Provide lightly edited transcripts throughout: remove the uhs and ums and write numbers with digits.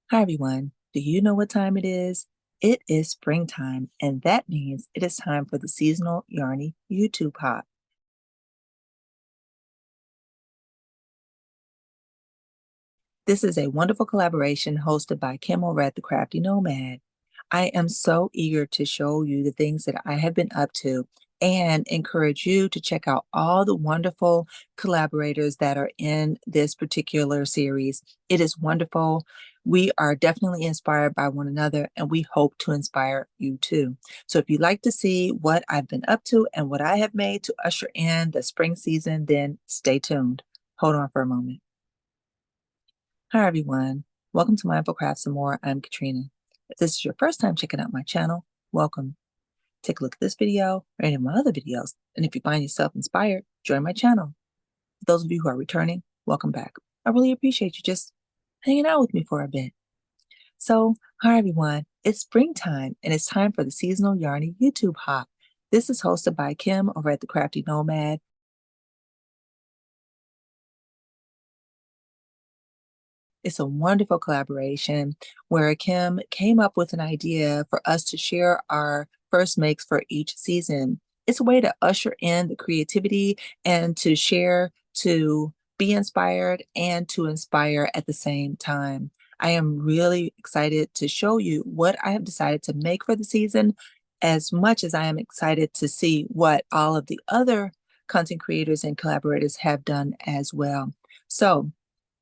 Hi, everyone. Do you know what time it is? It is springtime, and that means it is time for the seasonal Yarny YouTube hop. This is a wonderful collaboration hosted by Kim over at the Crafty Nomad. I am so eager to show you the things that I have been up to and encourage you to check out all the wonderful collaborators that are in this particular series. It is wonderful. We are definitely inspired by one another, and we hope to inspire you too. So, if you'd like to see what I've been up to and what I have made to usher in the spring season, then stay tuned. Hold on for a moment. Hi, everyone. Welcome to Mindful Crafts and More. I'm Katrina. If this is your first time checking out my channel, welcome. Take a look at this video or any of my other videos. And if you find yourself inspired, join my channel. For those of you who are returning, welcome back. I really appreciate you just hanging out with me for a bit. So, hi, everyone. It's springtime and it's time for the seasonal Yarny YouTube hop. This is hosted by Kim over at the Crafty Nomad. It's a wonderful collaboration where Kim came up with an idea for us to share our first makes for each season. It's a way to usher in the creativity and to share, to be inspired, and to inspire at the same time. I am really excited to show you what I have decided to make for the season, as much as I am excited to see what all of the other content creators and collaborators have done as well. So,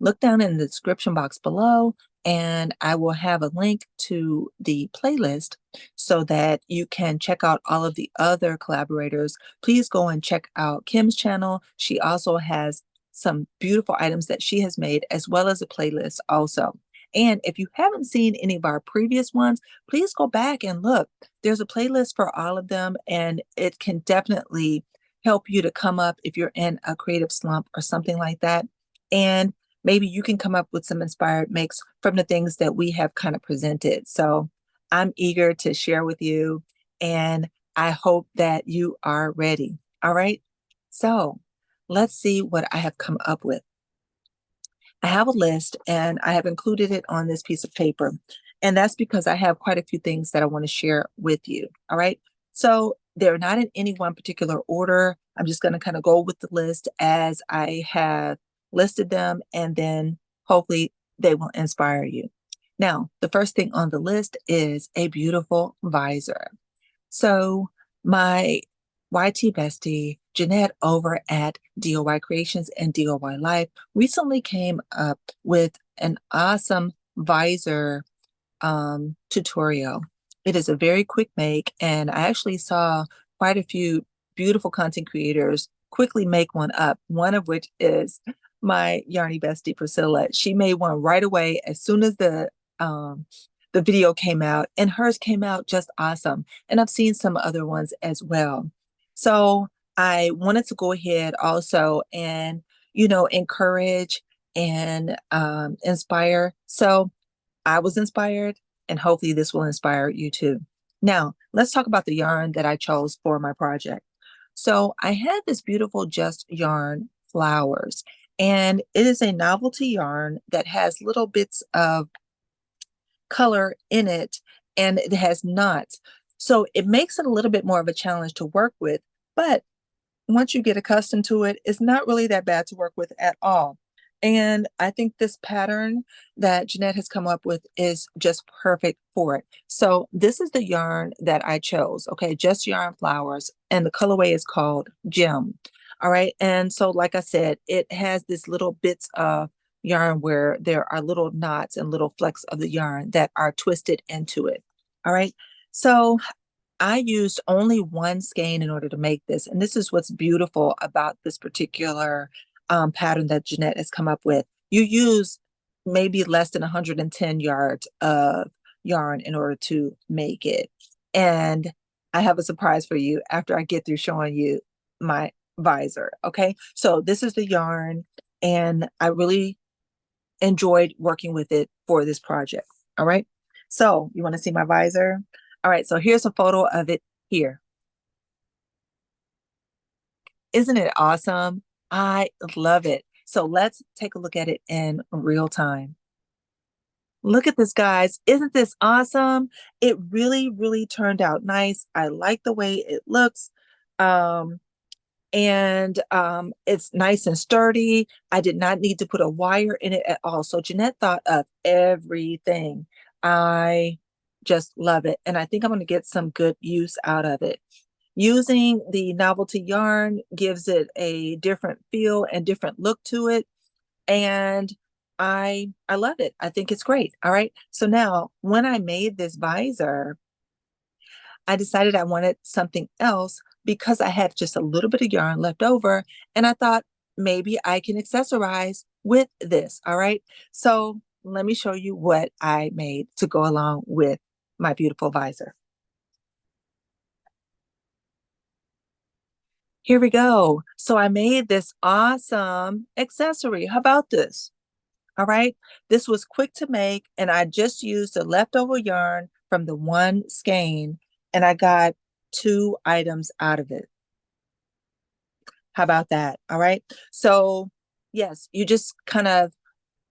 look down in the description box below, and I will have a link to the playlist so that you can check out all of the other collaborators. Please go and check out Kim's channel. She also has some beautiful items that she has made, as well as a playlist also. And if you haven't seen any of our previous ones, please go back and look. There's a playlist for all of them, and it can definitely help you to come up if you're in a creative slump or something like that. And maybe you can come up with some inspired makes from the things that we have kind of presented. So I'm eager to share with you, and I hope that you are ready. All right. So let's see what I have come up with. I have a list and I have included it on this piece of paper. And that's because I have quite a few things that I want to share with you. All right. So they're not in any one particular order. I'm just going to kind of go with the list as I have listed them, and then hopefully they will inspire you. Now, the first thing on the list is a beautiful visor. So my YT bestie, Jeanette over at DIY Creations and DIY Life, recently came up with an awesome visor tutorial. It is a very quick make, and I actually saw quite a few beautiful content creators quickly make one up, one of which is my Yarny bestie, Pricilla. She made one right away as soon as the video came out, and hers came out just awesome. And I've seen some other ones as well. So I wanted to go ahead also and, encourage and inspire. So I was inspired, and hopefully this will inspire you too. Now, let's talk about the yarn that I chose for my project. So I had this beautiful Just Yarn flowers, and it is a novelty yarn that has little bits of color in it, and it has knots. So it makes it a little bit more of a challenge to work with, but once you get accustomed to it, it's not really that bad to work with at all. And I think this pattern that Jeanette has come up with is just perfect for it. So this is the yarn that I chose. Okay, Just Yarn Flowers, and the colorway is called Gem. All right, and so like I said, it has this little bits of yarn where there are little knots and little flecks of the yarn that are twisted into it. All right, so I used only one skein in order to make this. And this is what's beautiful about this particular pattern that Jeanette has come up with. You use maybe less than 110 yards of yarn in order to make it. And I have a surprise for you after I get through showing you my visor. Okay. So this is the yarn, and I really enjoyed working with it for this project. All right. So you want to see my visor? All right. So here's a photo of it here. Isn't it awesome? I love it. So let's take a look at it in real time. Look at this, guys. Isn't this awesome? It really, really turned out nice. I like the way it looks. Um, and it's nice and sturdy. I did not need to put a wire in it at all. So Jeanette thought of everything. I just love it. And I think I'm going to get some good use out of it. Using the novelty yarn gives it a different feel and different look to it. And I love it. I think it's great. All right. So now when I made this visor, I decided I wanted something else because I had just a little bit of yarn left over. And I thought maybe I can accessorize with this. All right. So let me show you what I made to go along with my beautiful visor. Here we go. So I made this awesome accessory. How about this? All right. This was quick to make, and I just used the leftover yarn from the one skein, and I got 2 items out of it. How about that? All right. So, yes, you just kind of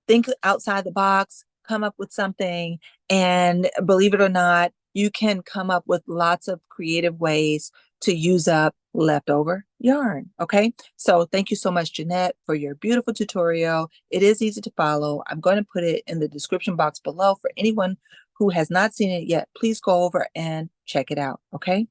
think outside the box, come up with something, and believe it or not, you can come up with lots of creative ways to use up leftover yarn. Okay. So thank you so much, Jeanette, for your beautiful tutorial. It is easy to follow. I'm going to put it in the description box below for anyone who has not seen it yet. Please go over and check it out. Okay.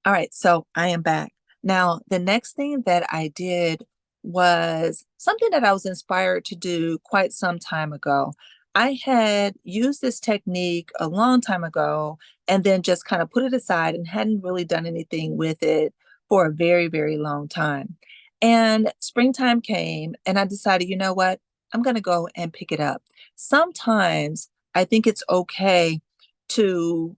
All right, so I am back. Now, the next thing that I did was something that I was inspired to do quite some time ago. I had used this technique a long time ago and then just kind of put it aside and hadn't really done anything with it for a very, very long time. And springtime came, and I decided, you know what? I'm going to go and pick it up. Sometimes I think it's okay to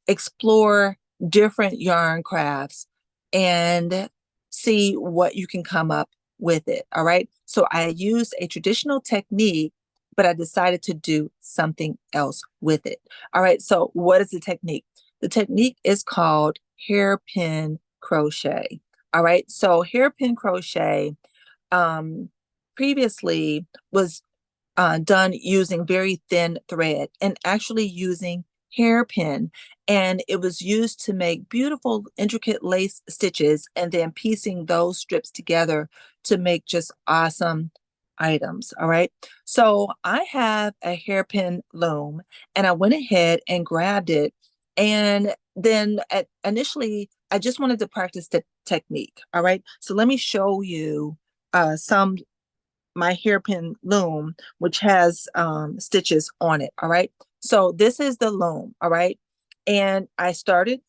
explore different yarn crafts and see what you can come up with it. All right. So I used a traditional technique, but I decided to do something else with it. All right. So what is the technique? The technique is called hairpin crochet. All right. So hairpin crochet um, previously was done using very thin thread and actually using hairpin. And it was used to make beautiful, intricate lace stitches and then piecing those strips together to make just awesome items. All right. So I have a hairpin loom and I went ahead and grabbed it. And then initially, I just wanted to practice the technique. All right. So let me show you some my hairpin loom, which has stitches on it. All right. So this is the loom. All right. And I started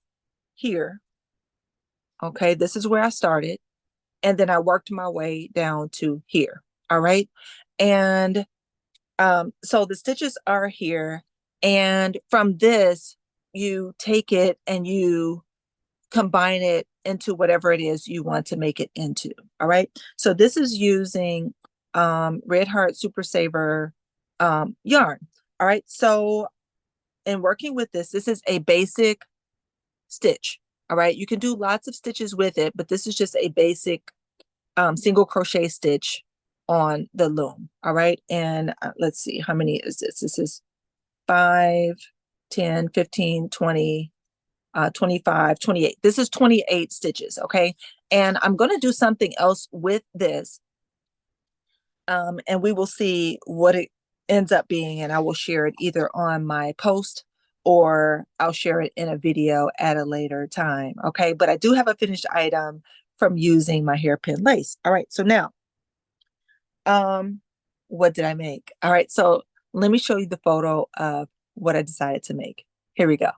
here. Okay. This is where I started. And then I worked my way down to here. All right. And so the stitches are here. And from this, you take it and you combine it into whatever it is you want to make it into. All right. So this is using Red Heart Super Saver yarn. All right. So in working with this, this is a basic stitch. All right. You can do lots of stitches with it, but this is just a basic single crochet stitch on the loom. All right. And let's see, how many is this? This is 5, 10, 15, 20, 25, 28. This is 28 stitches, okay? And I'm going to do something else with this, and we will see what it ends up being, and I will share it either on my post or I'll share it in a video at a later time, okay? But I do have a finished item from using my hairpin lace. All right, so now, what did I make? All right, so let me show you the photo of what I decided to make. Here we go.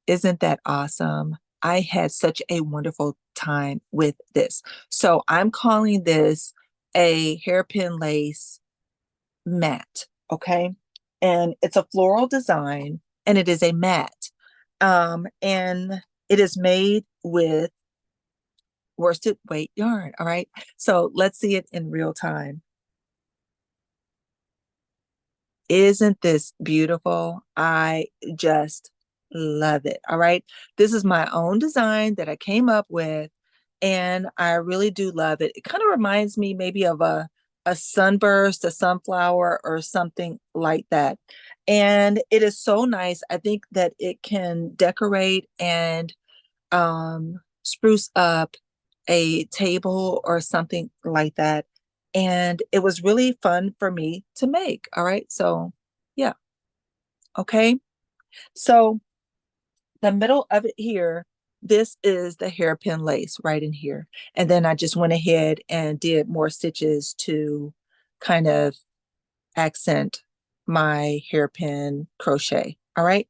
Isn't that awesome? I had such a wonderful time with this. So I'm calling this a hairpin lace mat, okay? And it's a floral design and it is a mat. And it is made with worsted weight yarn, all right? So let's see it in real time. Isn't this beautiful? I just love it. All right. This is my own design that I came up with. and I really do love it. It kind of reminds me maybe of a sunburst, a sunflower, or something like that. And it is so nice. I think that it can decorate and spruce up a table or something like that. And it was really fun for me to make. All right. So, yeah. Okay. So, the middle of it here, this is the hairpin lace right in here. And then I just went ahead and did more stitches to kind of accent my hairpin crochet. All right.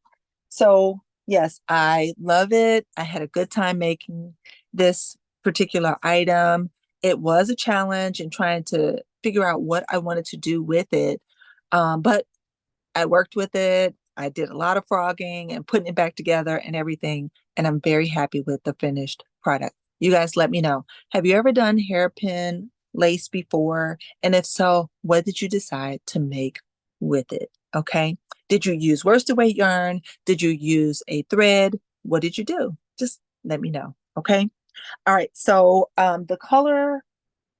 So, yes, I love it. I had a good time making this particular item. It was a challenge in trying to figure out what I wanted to do with it. But I worked with it. I did a lot of frogging and putting it back together and everything. And I'm very happy with the finished product. You guys let me know. Have you ever done hairpin lace before? And if so, what did you decide to make with it? Okay. Did you use worsted weight yarn? Did you use a thread? What did you do? Just let me know. Okay. All right. So the color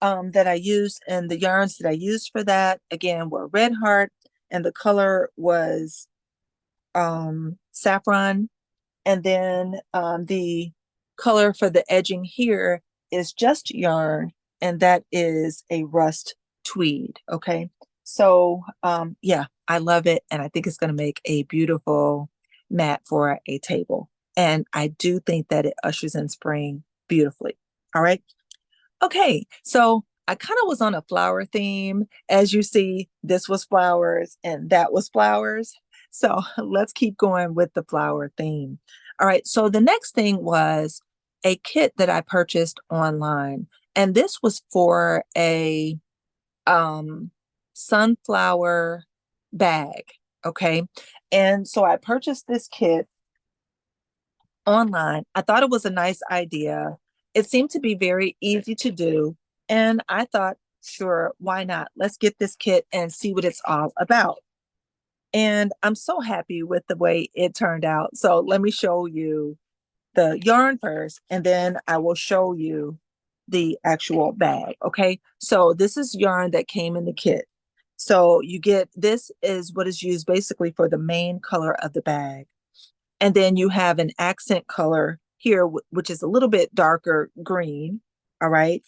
that I used and the yarns that I used for that again were Red Heart, and the color was saffron. And then the color for the edging here is just yarn, and that is a rust tweed. Okay. So yeah, I love it. And I think it's going to make a beautiful mat for a table. And I do think that it ushers in spring beautifully. All right. Okay, so I kind of was on a flower theme. As you see, this was flowers and that was flowers. So let's keep going with the flower theme. All right, so the next thing was a kit that I purchased online. And this was for a um sunflower bag. Okay. And so I purchased this kit online. I thought it was a nice idea. It seemed to be very easy to do. And I thought, sure, why not? Let's get this kit and see what it's all about. And I'm so happy with the way it turned out. So let me show you the yarn first, and then I will show you the actual bag. Okay. So this is yarn that came in the kit. So you get this is what is used basically for the main color of the bag. And then you have an accent color here, which is a little bit darker green. All right.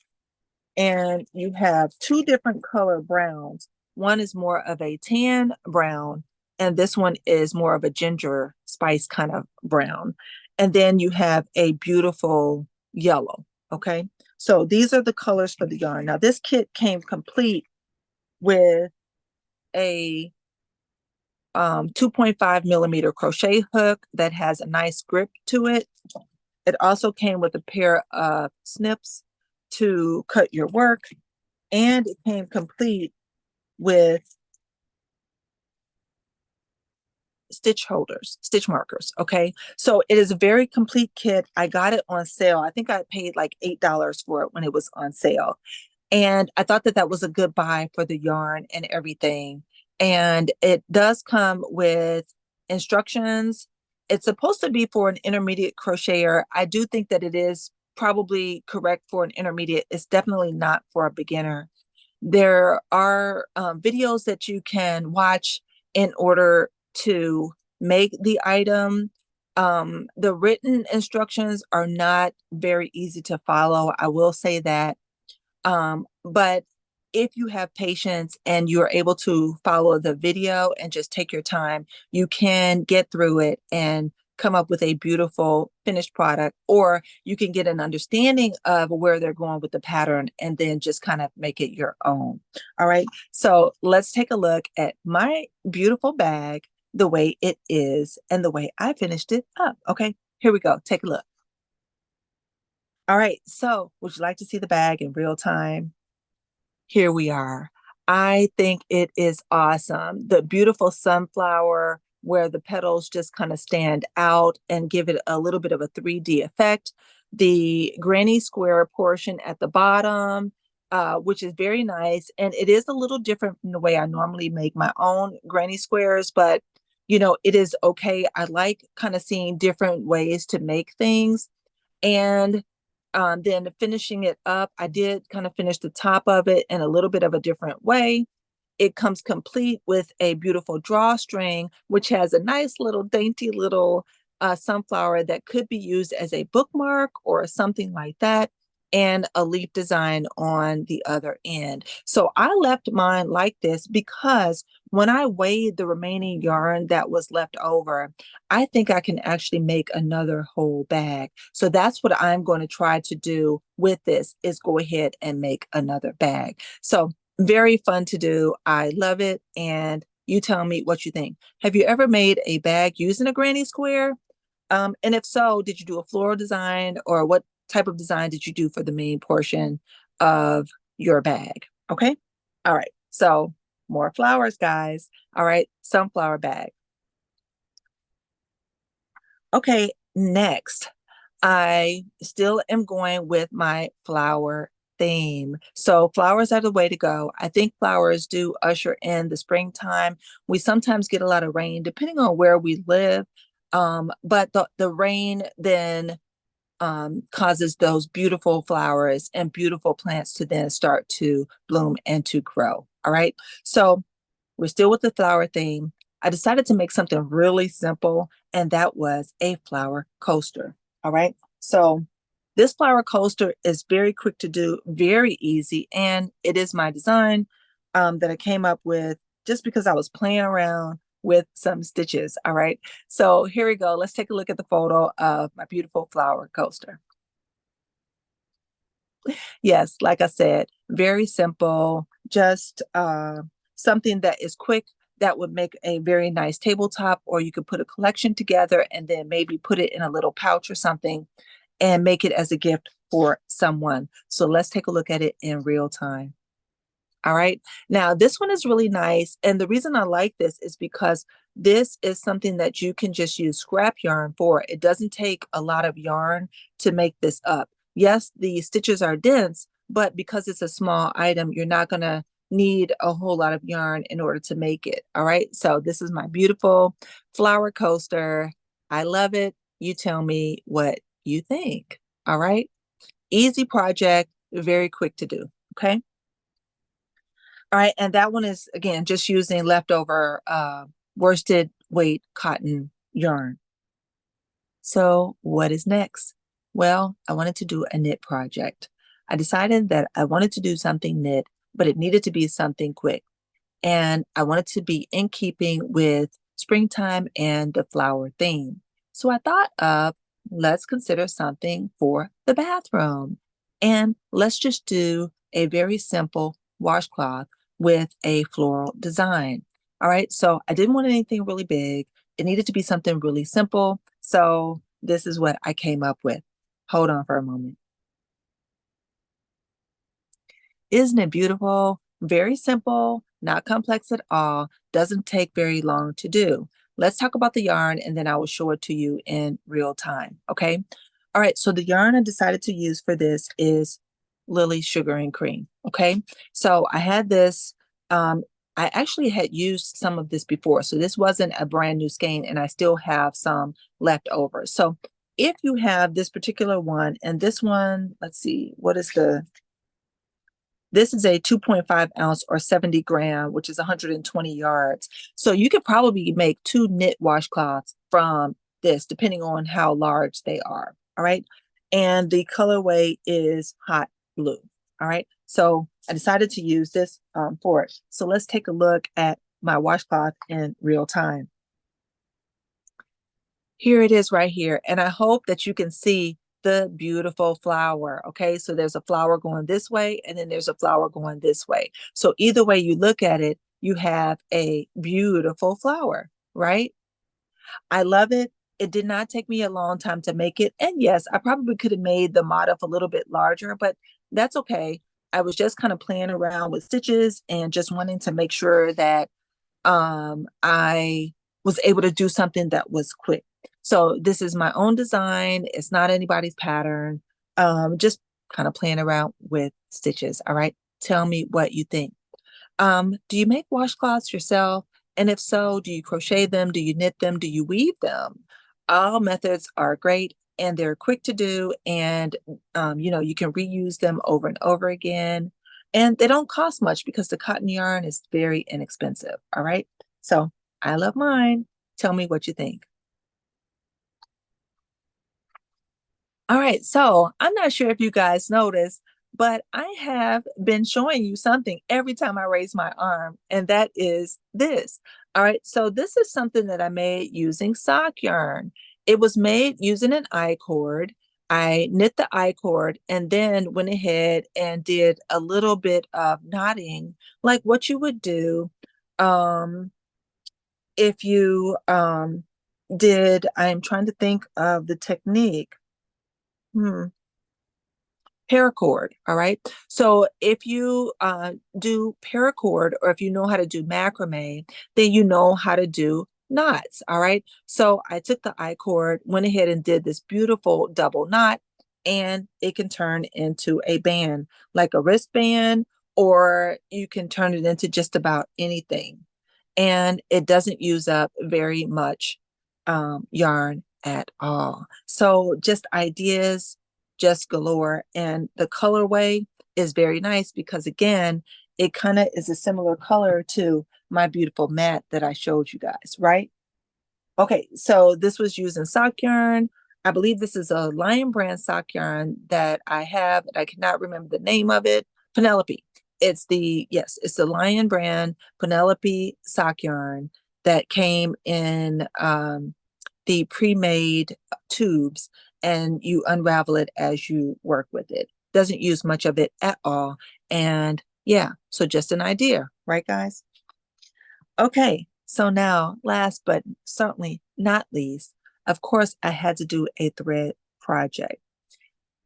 And you have two different color browns. One is more of a tan brown, and this one is more of a ginger spice kind of brown. And then you have a beautiful yellow. Okay. So these are the colors for the yarn. Now, this kit came complete with a 2.5 millimeter crochet hook that has a nice grip to it. It also came with a pair of snips to cut your work, and it came complete with stitch holders, stitch markers. Okay. So it is a very complete kit. I got it on sale. I think I paid like $8 for it when it was on sale. And I thought that that was a good buy for the yarn and everything. And it does come with instructions. It's supposed to be for an intermediate crocheter. I do think that it is probably correct for an intermediate. It's definitely not for a beginner. There are videos that you can watch in order to make the item. The written instructions are not very easy to follow. I will say that. But if you have patience and you're able to follow the video and just take your time, you can get through it and come up with a beautiful finished product, or you can get an understanding of where they're going with the pattern and then just kind of make it your own. All right. So let's take a look at my beautiful bag, the way it is and the way I finished it up. Okay. Here we go. Take a look. All right. So would you like to see the bag in real time? Here we are. I think it is awesome. The beautiful sunflower where the petals just kind of stand out and give it a little bit of a 3D effect. The granny square portion at the bottom, which is very nice. And it is a little different from the way I normally make my own granny squares, but it is okay. I like kind of seeing different ways to make things. And Then finishing it up, I did kind of finish the top of it in a little bit of a different way. It comes complete with a beautiful drawstring, which has a nice little dainty little sunflower that could be used as a bookmark or something like that, and a leaf design on the other end. So I left mine like this because when I weighed the remaining yarn that was left over, I think I can actually make another whole bag. So that's what I'm going to try to do with this, is go ahead and make another bag. So very fun to do. I love it. And you tell me what you think. Have you ever made a bag using a granny square? And if so, did you do a floral design, or what type of design did you do for the main portion of your bag? Okay. All right. So more flowers, guys. All right. Sunflower bag. Okay. Next, I still am going with my flower theme. So flowers are the way to go. I think flowers do usher in the springtime. We sometimes get a lot of rain depending on where we live. But the rain then causes those beautiful flowers and beautiful plants to then start to bloom and to grow. All right. So we're still with the flower theme. I decided to make something really simple, and that was a flower coaster. All right. So this flower coaster is very quick to do, very easy, and it is my design that I came up with just because I was playing around with some stitches. All right. So here we go. Let's take a look at the photo of my beautiful flower coaster. Yes, like I said, very simple, just something that is quick, that would make a very nice tabletop, or you could put a collection together and then maybe put it in a little pouch or something and make it as a gift for someone. So let's take a look at it in real time. All right. Now, this one is really nice. And the reason I like this is because this is something that you can just use scrap yarn for. It doesn't take a lot of yarn to make this up. Yes, the stitches are dense, but because it's a small item, you're not going to need a whole lot of yarn in order to make it. All right. So this is my beautiful flower coaster. I love it. You tell me what you think. All right. Easy project, very quick to do. Okay. All right, and that one is, again, just using leftover worsted weight cotton yarn. So what is next? Well, I wanted to do a knit project. I decided that I wanted to do something knit, but it needed to be something quick. And I wanted to be in keeping with springtime and the flower theme. So I thought of, let's consider something for the bathroom. And let's just do a very simple washcloth with a floral design. All right. So I didn't want anything really big. It needed to be something really simple. So this is what I came up with. Hold on for a moment. Isn't it beautiful? Very simple, not complex at all, doesn't take very long to do. Let's talk about the yarn and then I will show it to you in real time. Okay. All right. So the yarn I decided to use for this is Lily Sugar and Cream. Okay. So I had this, I actually had used some of this before. So this wasn't a brand new skein and I still have some left over. So if you have this particular one, and this one, let's see, what is this is a 2.5 ounce or 70 gram, which is 120 yards. So you could probably make 2 knit washcloths from this, depending on how large they are. All right. And the colorway is hot blue. All right. So I decided to use this for it. So let's take a look at my washcloth in real time. Here it is right here. And I hope that you can see the beautiful flower. Okay, so there's a flower going this way, and then there's a flower going this way. So either way you look at it, you have a beautiful flower, right? I love it. It did not take me a long time to make it. And yes, I probably could have made the motif a little bit larger, but that's okay. I was just kind of playing around with stitches and just wanting to make sure that I was able to do something that was quick. So this is my own design. It's not anybody's pattern. Just kind of playing around with stitches. All right. Tell me what you think. Do you make washcloths yourself? And if so, do you crochet them? Do you knit them? Do you weave them? All methods are great. and they're quick to do, and you can reuse them over and over again. And they don't cost much because the cotton yarn is very inexpensive. All right. So I love mine. Tell me what you think. All right, so I'm not sure if you guys noticed, but I have been showing you something every time I raise my arm, and that is this. All right, so this is something that I made using sock yarn. It was made using an I-cord. I knit the I-cord and then went ahead and did a little bit of knotting, like what you would do um, if you did. I'm trying to think of the technique. Hmm. Paracord. All right. So if you do paracord, or if you know how to do macrame, then you know how to do knots. All right. So I took the I cord, went ahead and did this beautiful double knot, and it can turn into a band, like a wristband, or you can turn it into just about anything. And it doesn't use up very much yarn at all. So just ideas, just galore. And the colorway is very nice because, again, it kind of is a similar color to my beautiful mat that I showed you guys, right? Okay, so this was using sock yarn. I believe this is a Lion brand sock yarn that I have. I cannot remember the name of it. Penelope. It's the Lion brand Penelope sock yarn that came in the pre-made tubes, and you unravel it as you work with it. Doesn't use much of it at all. And yeah, so just an idea, right, guys? Okay, so now, last but certainly not least, of course, I had to do a thread project.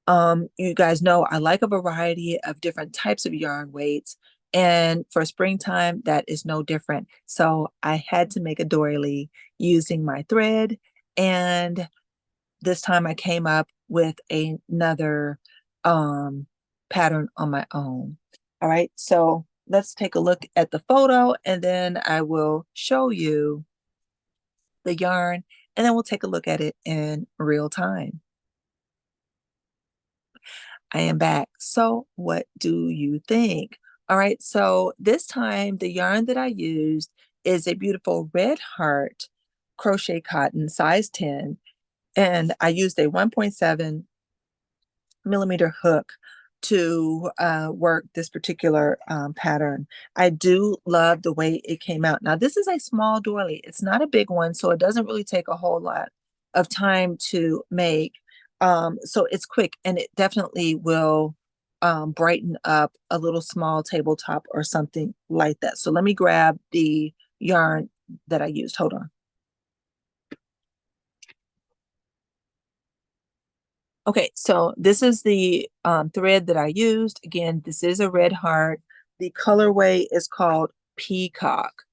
You guys know I like a variety of different types of yarn weights, and for springtime, that is no different. So I had to make a doily using my thread, and this time I came up with another um, pattern on my own. All right, so let's take a look at the photo, and then I will show you the yarn, and then we'll take a look at it in real time. I am back. So what do you think? All right, so this time the yarn that I used is a beautiful red heart crochet cotton size 10, and I used a 1.7 millimeter hook to work this particular pattern. I do love the way it came out. Now, this is a small doily. It's not a big one, so it doesn't really take a whole lot of time to make. So it's quick, and it definitely will brighten up a little small tabletop or something like that. So let me grab the yarn that I used. Hold on. Okay, so this is the thread that I used. Again, this is a red heart. The colorway is called Peacock.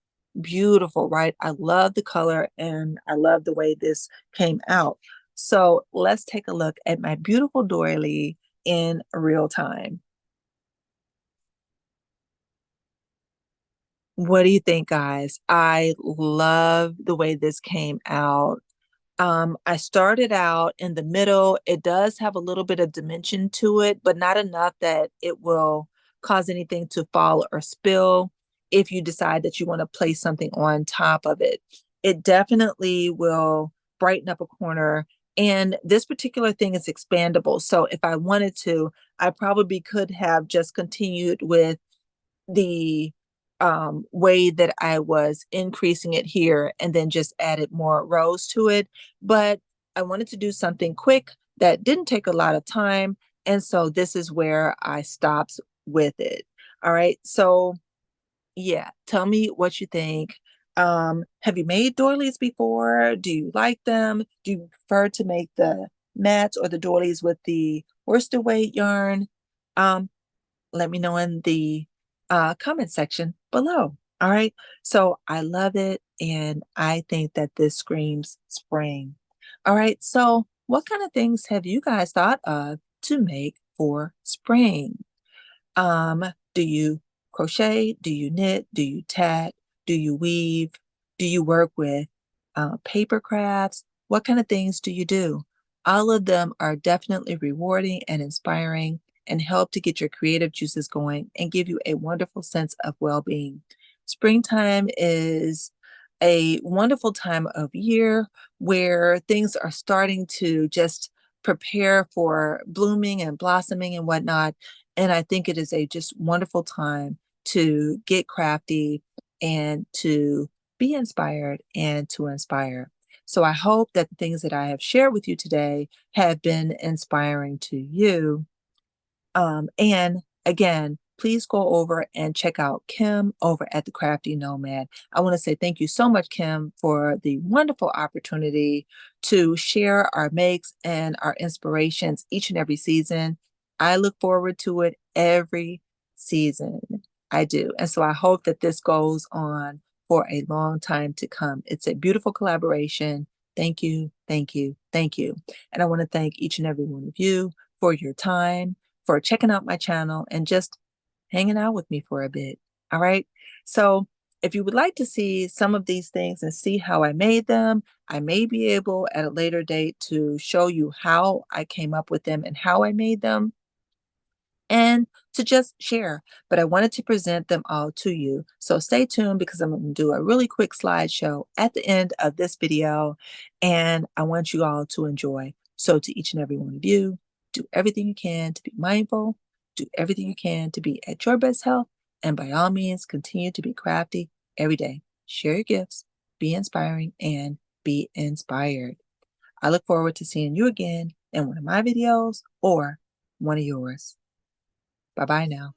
Beautiful, right? I love the color and I love the way this came out. So let's take a look at my beautiful doily in real time. What do you think, guys? I love the way this came out. I started out in the middle. It does have a little bit of dimension to it, but not enough that it will cause anything to fall or spill if you decide that you want to place something on top of it. It definitely will brighten up a corner. And this particular thing is expandable. So if I wanted to, I probably could have just continued with the way that I was increasing it here and then just added more rows to it. But I wanted to do something quick that didn't take a lot of time. And so this is where I stopped with it. All right. So yeah, tell me what you think. Have you made doilies before? Do you like them? Do you prefer to make the mats or the doilies with the worsted weight yarn? Um, let me know in the comment section below. All right. So I love it. And I think that this screams spring. All right. So, what kind of things have you guys thought of to make for spring? Do you crochet? Do you knit? Do you tat? Do you weave? Do you work with paper crafts? What kind of things do you do? All of them are definitely rewarding and inspiring and help to get your creative juices going and give you a wonderful sense of well-being. Springtime is a wonderful time of year where things are starting to just prepare for blooming and blossoming and whatnot. And I think it is a just wonderful time to get crafty and to be inspired and to inspire. So I hope that the things that I have shared with you today have been inspiring to you. And again, please go over and check out Kim over at the Crafty Nomad. I want to say thank you so much, Kim, for the wonderful opportunity to share our makes and our inspirations each and every season. I look forward to it every season. I do. And so I hope that this goes on for a long time to come. It's a beautiful collaboration. Thank you, thank you, thank you. And I want to thank each and every one of you for your time, for checking out my channel and just hanging out with me for a bit. All right. So if you would like to see some of these things and see how I made them, I may be able at a later date to show you how I came up with them and how I made them and to just share. But I wanted to present them all to you. So stay tuned because I'm going to do a really quick slideshow at the end of this video, and I want you all to enjoy. So to each and every one of you, do everything you can to be mindful, do everything you can to be at your best health, and by all means, continue to be crafty every day. Share your gifts, be inspiring, and be inspired. I look forward to seeing you again in one of my videos or one of yours. Bye-bye now.